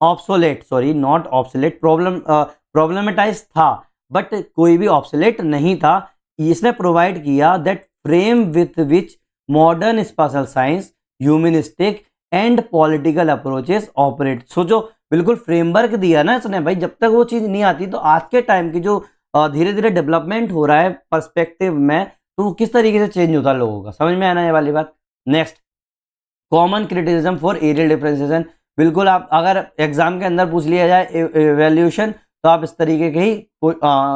obsolete, problematize था बट कोई भी ऑब्सोलेट नहीं था। इसने प्रोवाइड किया that frame with which modern special science, humanistic and political approaches operate. सोचो, बिल्कुल फ्रेमवर्क दिया ना इसने भाई, जब तक वो चीज़ नहीं आती तो आज के टाइम की जो धीरे धीरे डेवलपमेंट हो रहा है पर्सपेक्टिव में, तो वो किस तरीके से चेंज होता है लोगों का, समझ में आना ये वाली बात। Next, common criticism for areal differentiation. बिल्कुल आप अगर एग्जाम के अंदर पूछ लिया जाए एवेल्यूशन, तो आप इस तरीके के ही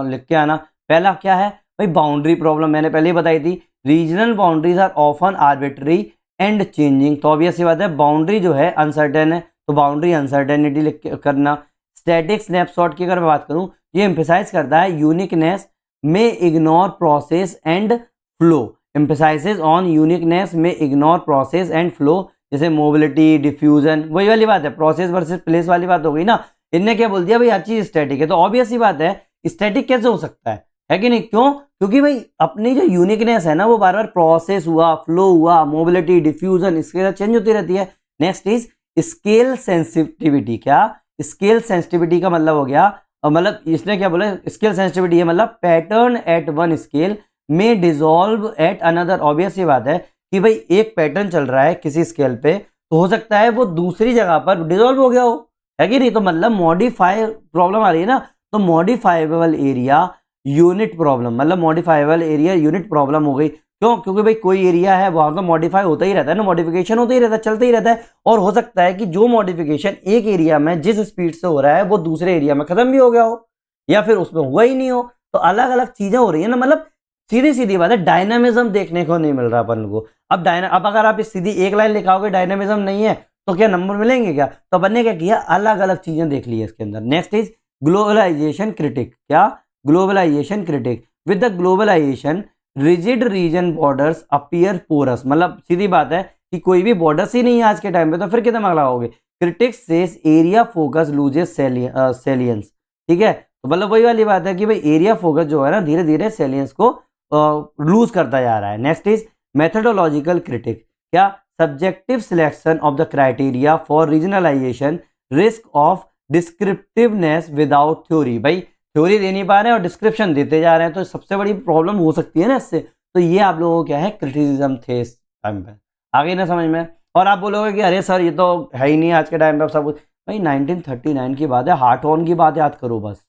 लिख के आना। पहला क्या है भाई, बाउंड्री प्रॉब्लम, मैंने पहले ही बताई थी। Regional boundaries are often arbitrary and changing. तो ऑब्वियस सी बात है, बाउंड्री जो है अनसर्टेन है, तो बाउंड्री अनसर्टेनिटी लिख करना। स्टैटिक स्नैपशॉट की अगर मैं बात करूं, ये एम्फेसाइज करता है uniqueness may ignore process and flow. Emphasizes on uniqueness may ignore process and flow. जैसे मोबिलिटी, डिफ्यूजन, वही वाली बात है, प्रोसेस वर्सेस प्लेस वाली बात हो गई ना। इनने क्या बोल दिया भाई हर चीज स्टैटिक है, तो ऑब्वियस सी बात है स्टैटिक कैसे हो सकता है कि नहीं? क्यों? क्योंकि भाई अपनी जो यूनिकनेस है ना वो बार बार प्रोसेस हुआ, फ्लो हुआ, मोबिलिटी, डिफ्यूजन इसके साथ चेंज होती रहती है। Next is scale sensitivity. क्या? स्केल सेंसिटिविटी का मतलब हो गया, मतलब इसने क्या बोला, स्केल सेंसिटिविटी है मतलब पैटर्न एट वन स्केल में डिसॉल्व एट अनदर। ऑब्वियस ये बात है कि भाई एक पैटर्न चल रहा है किसी स्केल पे, तो हो सकता है वो दूसरी जगह पर डिसॉल्व हो गया हो, है कि नहीं? तो मतलब मॉडिफाई प्रॉब्लम आ रही है ना, तो मॉडिफाइबल एरिया यूनिट प्रॉब्लम, मतलब मॉडिफाइबल एरिया यूनिट प्रॉब्लम हो गई। क्यों? क्योंकि भाई कोई एरिया है वहां तो मॉडिफाई होता ही रहता है ना, मॉडिफिकेशन होता ही रहता है, चलता ही रहता है। और हो सकता है कि जो मॉडिफिकेशन एक एरिया में जिस स्पीड से हो रहा है वो दूसरे एरिया में खत्म भी हो गया हो, या फिर उसमें हुआ ही नहीं हो। तो अलग अलग चीजें हो रही है ना, मतलब सीधी सीधी बात है, डायनामिज्म देखने को नहीं मिल रहा अपन को। अब अगर आप इस सीधी एक लाइन लिखाओगे डायनामिज्म नहीं है तो क्या नंबर मिलेंगे क्या? तो अपन ने क्या किया, अलग अलग चीजें देख ली है इसके अंदर। Next is globalization critique. क्या? Globalization critique. With the globalization rigid region borders appear porous. मतलब सीधी बात है कि कोई भी बॉर्डर्स ही नहीं है आज के टाइम पे, तो फिर कितना दिमाग लगाओगे? Critics says area focus loses salience. ठीक है, तो मतलब वही वाली बात है कि भाई एरिया फोकस जो है ना धीरे धीरे सेलियंस को लूज करता जा रहा है। Next is methodological critique. क्या? Subjective selection of the criteria for regionalization, risk of descriptiveness without theory. भाई थ्योरी दे नहीं पा रहे हैं और डिस्क्रिप्शन देते जा रहे हैं, तो सबसे बड़ी प्रॉब्लम हो सकती है ना इससे। तो ये आप लोगों को क्या है, क्रिटिसिज्म थे इस टाइम पे। आगे ना समझ में? और आप बोलोगे कि अरे सर ये तो है ही नहीं आज के टाइम पे सब कुछ। भाई 1939 की बात है, हार्टॉन की बात याद करो बस,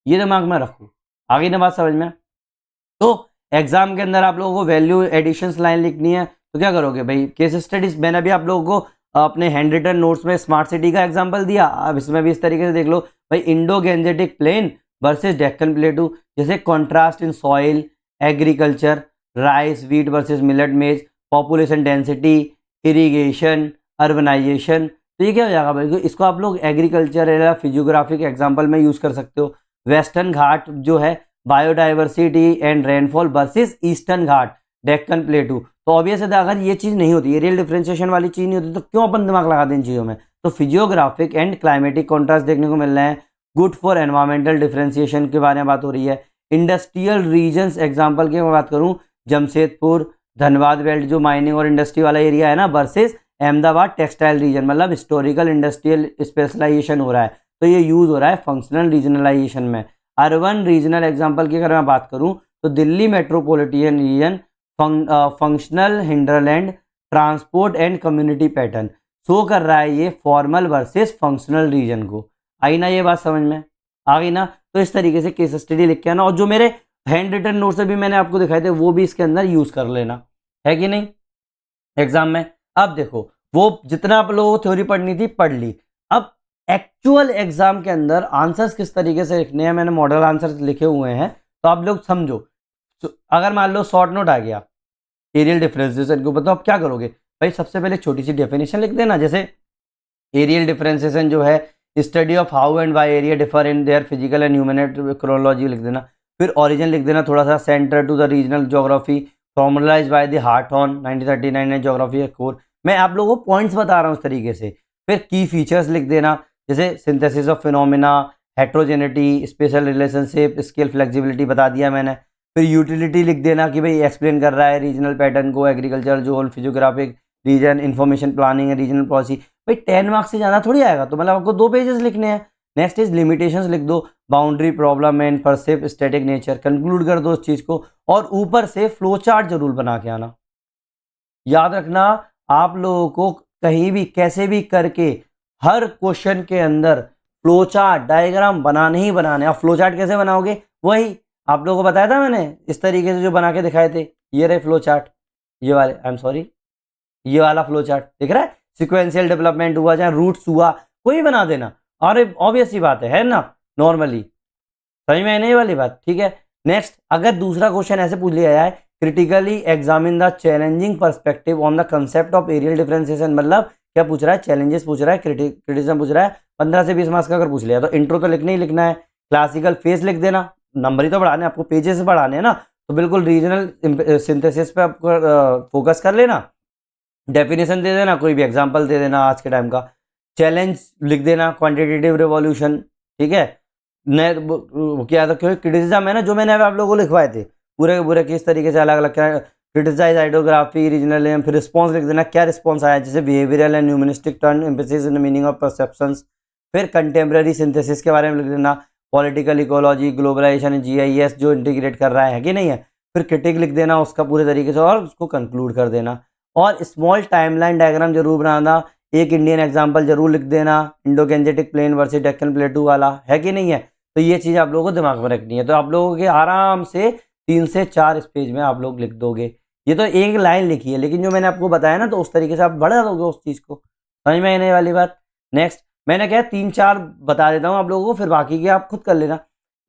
ये दिमाग में रखो। आगे ना बात समझ में? तो एग्जाम के अंदर आप लोगों को वैल्यू एडिशंस लाइन लिखनी है, तो क्या करोगे भाई? केस स्टडीज मैंने अभी आप लोगों को अपने हैंड रिटन नोट्स में स्मार्ट सिटी का एग्जांपल दिया, अब इसमें भी इस तरीके से देख लो भाई, Indo Gangetic plain versus Deccan plateau, जैसे contrast in soil, agriculture, rice wheat versus millet maize, population density, irrigation, urbanization. तो ये क्या हो जाएगा भाई, इसको आप लोग एग्रीकल्चर या फिजियोग्राफिक एग्जाम्पल में यूज कर सकते हो। वेस्टर्न घाट जो है biodiversity and rainfall versus eastern घाट, डेक्कन प्लेटू। तो ऑब्वियस है अगर ये चीज नहीं होती, ये रियल डिफरेंशिएशन वाली चीज नहीं होती, तो क्यों अपन दिमाग लगाते इन चीजों में? तो फिजियोग्राफिक एंड क्लाइमेटिक कॉन्ट्रास्ट देखने को मिल रहे हैं। गुड फॉर एनवायरमेंटल डिफरेंशिएशन के बारे में बात हो रही है। इंडस्ट्रियल रीजन्स एग्जाम्पल की मैं बात करूं, जमशेदपुर धनबाद बेल्ट जो माइनिंग और इंडस्ट्री वाला एरिया है ना, वर्सेस अहमदाबाद टेक्सटाइल रीजन, मतलब हिस्टोरिकल इंडस्ट्रियल स्पेशलाइजेशन हो रहा है, तो ये यूज हो रहा है फंक्शनल रीजनलाइजेशन में। अर्बन रीजनल एग्जाम्पल की अगर मैं बात करूं तो Delhi metropolitan region, functional hinterland, transport and community pattern show कर रहा है ये फॉर्मल वर्सेस फंक्शनल रीजन को। आई ना ये बात समझ में? आ गई ना? तो इस तरीके से केस स्टडी लिख के आना, और जो मेरे हैंड रिटन नोट से भी मैंने आपको दिखाए थे वो भी इसके अंदर यूज कर लेना, है कि नहीं एग्जाम में। अब देखो वो जितना आप लोगों को थ्योरी पढ़नी थी पढ़ ली, अब एक्चुअल एग्जाम के अंदर आंसर्स किस तरीके से लिखने हैं, मैंने मॉडल आंसर्स लिखे हुए हैं, तो आप लोग समझो। तो अगर मान लो शॉर्ट नोट आ गया एरियल डिफरेंशिएशन के ऊपर, तो आप क्या करोगे भाई? सबसे पहले छोटी सी डेफिनेशन लिख देना, जैसे एरियल डिफरेंशिएशन जो है study of how and why area differ in their physical and human chronology लिख देना। फिर ओरिजिन लिख देना थोड़ा सा, centre to the regional geography formalize by the Hartshorne 1939 ने ज्योग्राफी कोर। मैं आप लोगों को पॉइंट्स बता रहा हूँ इस तरीके से। फिर की फीचर्स लिख देना, जैसे synthesis of phenomena, heterogeneity, special relationship, scale flexibility बता दिया मैंने। फिर यूटिलिटी लिख देना कि भाई एक्सप्लेन कर रहा है रीजनल पैटर्न को, agriculture zone, physiographic region, information planning, regional policy. भाई 10 मार्क्स से ज़्यादा थोड़ी आएगा, तो मतलब आपको 2 पेजेस लिखने हैं। नेक्स्ट इज लिमिटेशंस लिख दो, boundary problem and perceive static nature, conclude कर दो उस चीज़ को, और ऊपर से फ्लो चार्ट जरूर बना के आना। याद रखना आप लोगों को कहीं भी कैसे भी करके हर क्वेश्चन के अंदर फ्लो चार्ट डायग्राम बनाने ही बनाने। आप फ्लो चार्ट कैसे बनाओगे? वही आप लोगों को बताया था मैंने, इस तरीके से जो बना के दिखाए थे, ये रहे फ्लो चार्ट, ये वाले, आई एम सॉरी, ये वाला फ्लो चार्ट दिख रहा है। सिक्वेंशियल डेवलपमेंट हुआ चाहे रूट्स हुआ, कोई बना देना। और ऑब्वियस ही बात है ना, नॉर्मली समझ में आने ये वाली बात, ठीक है। नेक्स्ट, अगर दूसरा क्वेश्चन ऐसे पूछ लिया जाए, critically examine the challenging perspective on the concept of areal differentiation, मतलब क्या पूछ रहा है? चैलेंजेस पूछ रहा है, क्रिटिसिज्म पूछ रहा है। 15 से 20 मार्क्स का अगर पूछ लिया तो इंट्रो तो लिखना ही लिखना है। क्लासिकल फेस लिख देना, नंबर ही तो बढ़ाने, आपको पेजेस बढ़ाने हैं ना, तो बिल्कुल रीजनल सिंथेसिस पे आपको फोकस कर लेना। डेफिनेशन दे देना, कोई भी एग्जांपल दे देना आज के टाइम का, चैलेंज लिख देना, क्वांटिटेटिव रिवॉल्यूशन, ठीक है। क्या था, क्योंकि क्रिटिसिज्म है ना, जो मैंने आप लोगों को लिखवाए थे पूरे के पूरे किस तरीके से अलग अलग क्रिटिसाइज आइडियोग्राफी, रीजनल, फिर रिस्पॉन्स लिख देना, क्या रिस्पॉन्स आया, जैसे behavioural and humanistic turn, emphasis in the meaning of perceptions. फिर कंटेम्प्रेरी सिंथेसिस के बारे में लिख देना, पॉलिटिकल इकोलॉजी, ग्लोबलाइजेशन, GIS जो इंटीग्रेट कर रहा है कि नहीं है। फिर क्रिटिक लिख देना उसका पूरे तरीके से और उसको कंक्लूड कर देना। और स्मॉल टाइमलाइन डायग्राम जरूर बनाना, एक इंडियन एग्जांपल जरूर लिख देना, Indo Gangetic plain versus Deccan plateau वाला, है कि नहीं है। तो ये चीज़ आप लोगों को दिमाग में रखनी है, तो आप लोगों के आराम से 3 से 4 इस पेज में आप लोग लिख दोगे। ये तो एक लाइन लिखी है, लेकिन जो मैंने आपको बताया ना, तो उस तरीके से आप बढ़ा दोगे उस चीज़ को, समझ में आने वाली बात। नेक्स्ट मैंने क्या 3-4 बता देता हूँ आप लोगों को, फिर बाकी की आप खुद कर लेना।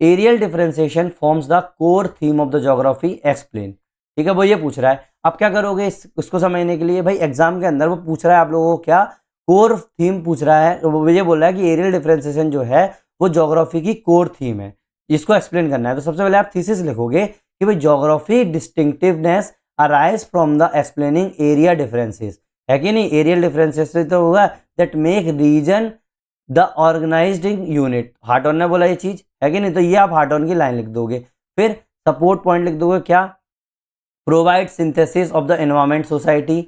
Areal differentiation forms the core theme of the geography, explain. ठीक है, वो ये पूछ रहा है। अब क्या करोगे इसको समझने के लिए, भाई एग्जाम के अंदर वो पूछ रहा है आप लोगों को क्या कोर थीम पूछ रहा है, तो वो ये बोल रहा है कि एरियल डिफरेंशिएशन जो है वो ज्योग्राफी की कोर थीम है, इसको एक्सप्लेन करना है। तो सबसे पहले आप थीसिस लिखोगे कि भाई geography distinctiveness arise from the explaining area differences, है कि नहीं। एरियल डिफरेंसेस से तो होगा that make region the organising unit, Hartshorne ने बोला ये चीज, है कि नहीं। तो ये आप हार्टन की लाइन लिख दोगे। फिर सपोर्ट पॉइंट लिख दोगे क्या, provide synthesis of the environment society,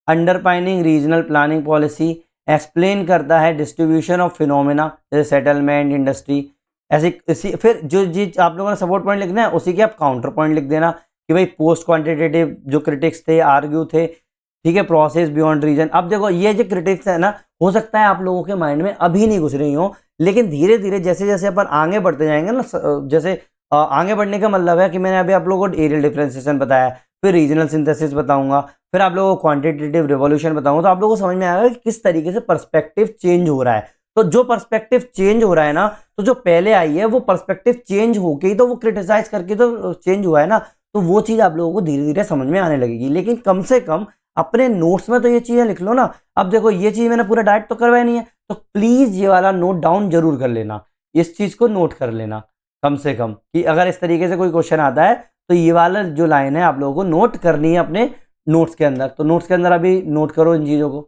underpinning regional planning policy, explain करता है डिस्ट्रीब्यूशन ऑफ फिनोमेना जैसे सेटलमेंट, इंडस्ट्री, ऐसी इसी। फिर जो चीज आप लोगों ने सपोर्ट पॉइंट लिखना है उसी के आप काउंटर पॉइंट लिख देना कि भाई पोस्ट क्वांटिटेटिव जो क्रिटिक्स थे, आर्ग्यू थे, ठीक है, प्रोसेस बियॉन्ड रीजन। अब देखो ये जो क्रिटिक्स है ना, हो सकता है आप लोगों के माइंड में अभी नहीं घुस रही हो, लेकिन धीरे धीरे जैसे जैसे अपन आगे बढ़ते जाएंगे ना, जैसे आगे बढ़ने का मतलब है कि मैंने अभी आप लोगों को एरियल डिफरेंशिएशन बताया, फिर रीजनल सिंथेसिस बताऊंगा, फिर आप लोगों को क्वांटिटेटिव रिवॉल्यूशन बताऊंगा, तो आप लोगों को समझ में आएगा कि किस तरीके से पर्सपेक्टिव चेंज हो रहा है। तो जो पर्सपेक्टिव चेंज हो रहा है ना, तो जो पहले आई है वो पर्सपेक्टिव चेंज होके ही तो वो क्रिटिसाइज करके तो चेंज हुआ है ना, तो वो चीज आप लोगों को धीरे धीरे समझ में आने लगेगी। लेकिन कम से कम अपने नोट्स में तो ये चीजें लिख लो ना। अब देखो ये चीज मैंने पूरा डायरेक्ट तो करवाई नहीं है, तो प्लीज ये वाला नोट डाउन जरूर कर लेना, इस चीज को नोट कर लेना कम से कम, कि अगर इस तरीके से कोई क्वेश्चन आता है तो ये वाला जो लाइन है आप लोगों को नोट करनी है अपने नोट्स के अंदर। तो नोट्स के अंदर अभी नोट करो इन चीजों को।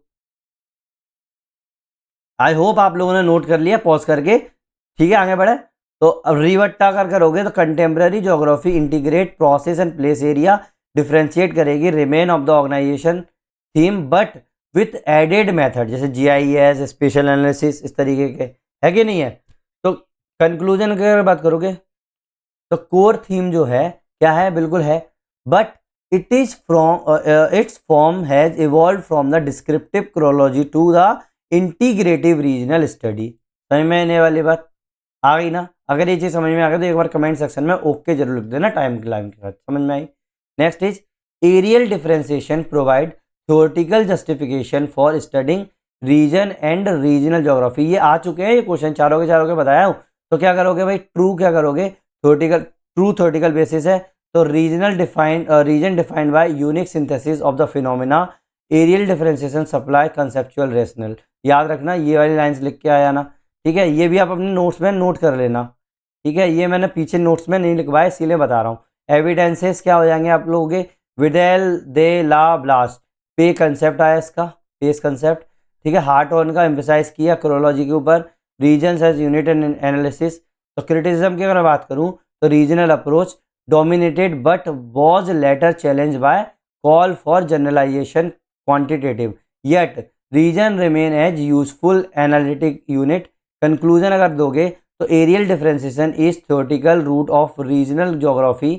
आई होप आप लोगों ने नोट कर लिया पॉज करके, ठीक है, आगे बढ़े। तो अब रिवट्टा अगर करोगे तो contemporary geography integrate process and place area, differentiate करेगी remain of the organization theme but with added method जैसे GIS, स्पेशल एनालिसिस, इस तरीके के, है कि नहीं है। तो कंक्लूजन की अगर बात करोगे तो कोर थीम जो है क्या है, बिल्कुल है, but it is from its form has evolve from the descriptive chorology to the integrative regional study. समझ में आने वाली बात आ गई ना। अगर ये चीज समझ में आ गई तो एक बार कमेंट सेक्शन में ओके जरूर लिख देना टाइम के साथ, समझ में आई। Next is areal differentiation provide theoretical justification for studying region and regional geography. ये आ चुके हैं ये क्वेश्चन, चारों के बताया हूँ। तो क्या करोगे भाई, ट्रू क्या करोगे, थ्योरेटिकल, ट्रू थ्योरेटिकल बेसिस है, तो region defined by unique synthesis of the phenomena, areal differentiation supply conceptual rational. याद रखना ये वाली लाइंस लिख के आया ना, ठीक है। ये भी आप अपने नोट्स में नोट कर लेना, ठीक है। ये मैंने पीछे नोट्स में नहीं लिखवाया इसीलिए बता रहा हूँ। एविडेंसेस क्या हो जाएंगे आप लोगों के, विडेल दे ला ब्लास्ट, पे कंसेप्ट आया इसका, पेस कंसेप्ट, ठीक है। हार्ट ऑन का एम्फेसाइज किया क्रोलॉजी के ऊपर, region as unit and analysis. तो क्रिटिसिज्म की अगर बात करूँ तो regional approach dominated but was later challenge by call for generalisation quantitative, yet region remain as useful analytic unit. Conclusion अगर दोगे तो areal differentiation is theoretical root of regional geography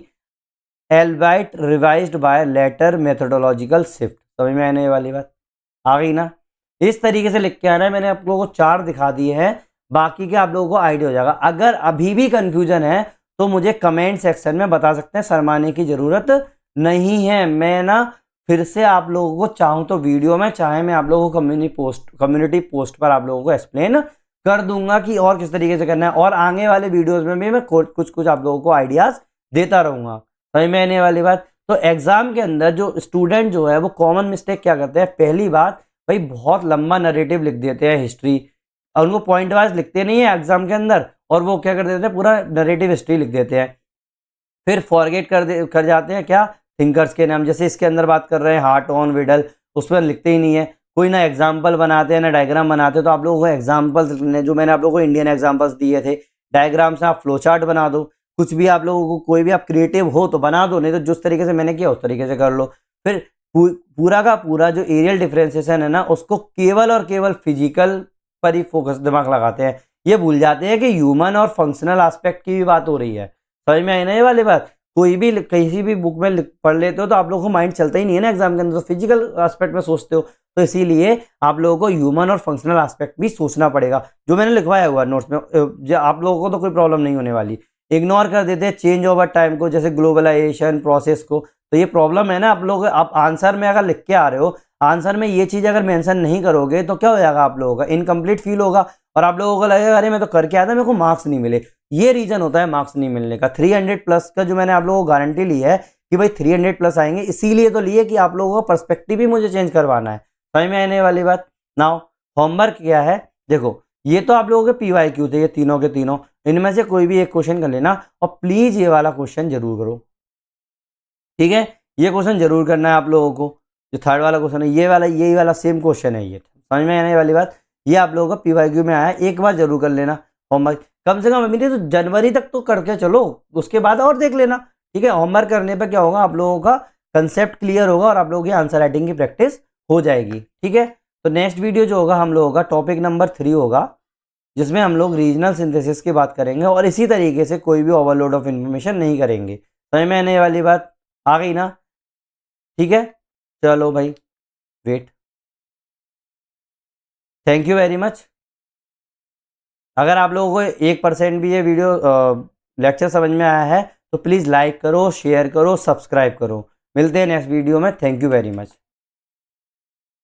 albeit revised by later methodological shift. समझ में आने वाली बात आ गई ना। इस तरीके से लिख के आना है, मैंने आप लोगों को 4 दिखा दिए हैं, बाकी के आप लोगों को आइडिया हो जाएगा। अगर अभी भी कंफ्यूजन है तो मुझे कमेंट सेक्शन में बता सकते हैं, शर्माने की जरूरत नहीं है। मैं ना फिर से आप लोगों को चाहूँ तो वीडियो में, चाहे मैं आप लोगों को कम्युनिटी पोस्ट पर आप लोगों को एक्सप्लेन कर दूंगा कि और किस तरीके से करना है, और आगे वाले वीडियोस में भी मैं कुछ आप लोगों को आइडियाज देता रहूंगा। समझ में आने वाली बात। तो एग्जाम के अंदर जो स्टूडेंट जो है वो कॉमन मिस्टेक क्या करते हैं, पहली बात भाई बहुत लंबा नरेटिव लिख देते हैं हिस्ट्री, और उनको पॉइंट वाइज लिखते नहीं है एग्जाम के अंदर, और वो क्या कर देते हैं, पूरा नरेटिव हिस्ट्री लिख देते हैं। फिर फॉरगेट कर जाते हैं क्या, थिंकर्स के नाम। जैसे इसके अंदर बात कर रहे हैं हार्टॉन, विडल, उस पर लिखते ही नहीं है। कोई ना एग्जाम्पल बनाते हैं ना डायग्राम बनाते हैं। तो आप लोगों को एग्जाम्पल्स जो मैंने आप लोगों को इंडियन एग्जाम्पल्स दिए थे, डायग्राम से आप फ्लो चार्ट बना दो। कुछ भी आप लोगों को, कोई भी आप क्रिएटिव हो तो बना दो, नहीं तो जिस तरीके से मैंने किया उस तरीके से कर लो। फिर पूरा का पूरा जो एरियल डिफरेंशिएशन है ना, उसको केवल और केवल फिजिकल पर ही फोकस दिमाग लगाते हैं। ये भूल जाते हैं कि ह्यूमन और फंक्शनल एस्पेक्ट की भी बात हो रही है। समझ में आई ना ये वाली बात? कोई भी किसी भी बुक में पढ़ लेते हो तो आप लोगों को माइंड चलता ही नहीं है ना एग्जाम के अंदर, तो फिजिकल एस्पेक्ट में सोचते हो। तो इसीलिए आप लोगों को ह्यूमन और फंक्शनल एस्पेक्ट भी सोचना पड़ेगा। जो मैंने लिखवाया हुआ नोट्स में, आप लोगों को तो कोई प्रॉब्लम नहीं होने वाली। इग्नोर कर देते हैं चेंज ओवर टाइम को, जैसे ग्लोबलाइजेशन प्रोसेस को। तो ये प्रॉब्लम है ना आप लोग, आप आंसर में अगर लिख के आ रहे हो, आंसर में ये चीज अगर मेंशन नहीं करोगे तो क्या हो जाएगा, आप लोगों का इनकम्प्लीट फील होगा और आप लोगों को लगेगा अरे मैं तो करके आया था, मेरे को मार्क्स नहीं मिले। ये रीजन होता है मार्क्स नहीं मिलने का। 300 प्लस का जो मैंने आप लोगों को गारंटी ली है कि भाई 300 प्लस आएंगे, इसीलिए तो लिए कि आप लोगों का पर्सपेक्टिव ही मुझे चेंज करवाना है। समझ में आने वाली बात? नाउ होमवर्क क्या है, देखो ये तो आप लोगों के PYQ थे, ये तीनों के तीनों। इनमें से कोई भी एक क्वेश्चन कर लेना और प्लीज ये वाला क्वेश्चन जरूर करो, ठीक है? ये क्वेश्चन जरूर करना है आप लोगों को। जो थर्ड वाला क्वेश्चन है, ये वाला, यही वाला सेम क्वेश्चन है ये। समझ में आने वाली बात? ये आप लोगों का PYQ में आया है, एक बार जरूर कर लेना होमवर्क। कम से कम अभी तो जनवरी तक तो करके चलो, उसके बाद और देख लेना, ठीक है? होमवर्क करने पर क्या होगा, आप लोगों का कंसेप्ट क्लियर होगा और आप लोगों की आंसर राइटिंग की प्रैक्टिस हो जाएगी, ठीक है? तो नेक्स्ट वीडियो जो होगा हम लोगों का टॉपिक नंबर 3 होगा, जिसमें हम लोग रीजनल सिंथेसिस की बात करेंगे और इसी तरीके से कोई भी ओवरलोड ऑफ इन्फॉर्मेशन नहीं करेंगे। समझ में आने वाली बात आ गई ना? ठीक है, चलो भाई, wait, thank you very much. अगर आप लोगों को 1% भी ये वीडियो लेक्चर समझ में आया है तो प्लीज़ लाइक करो, शेयर करो, सब्सक्राइब करो। मिलते हैं नेक्स्ट वीडियो में। Thank you very much.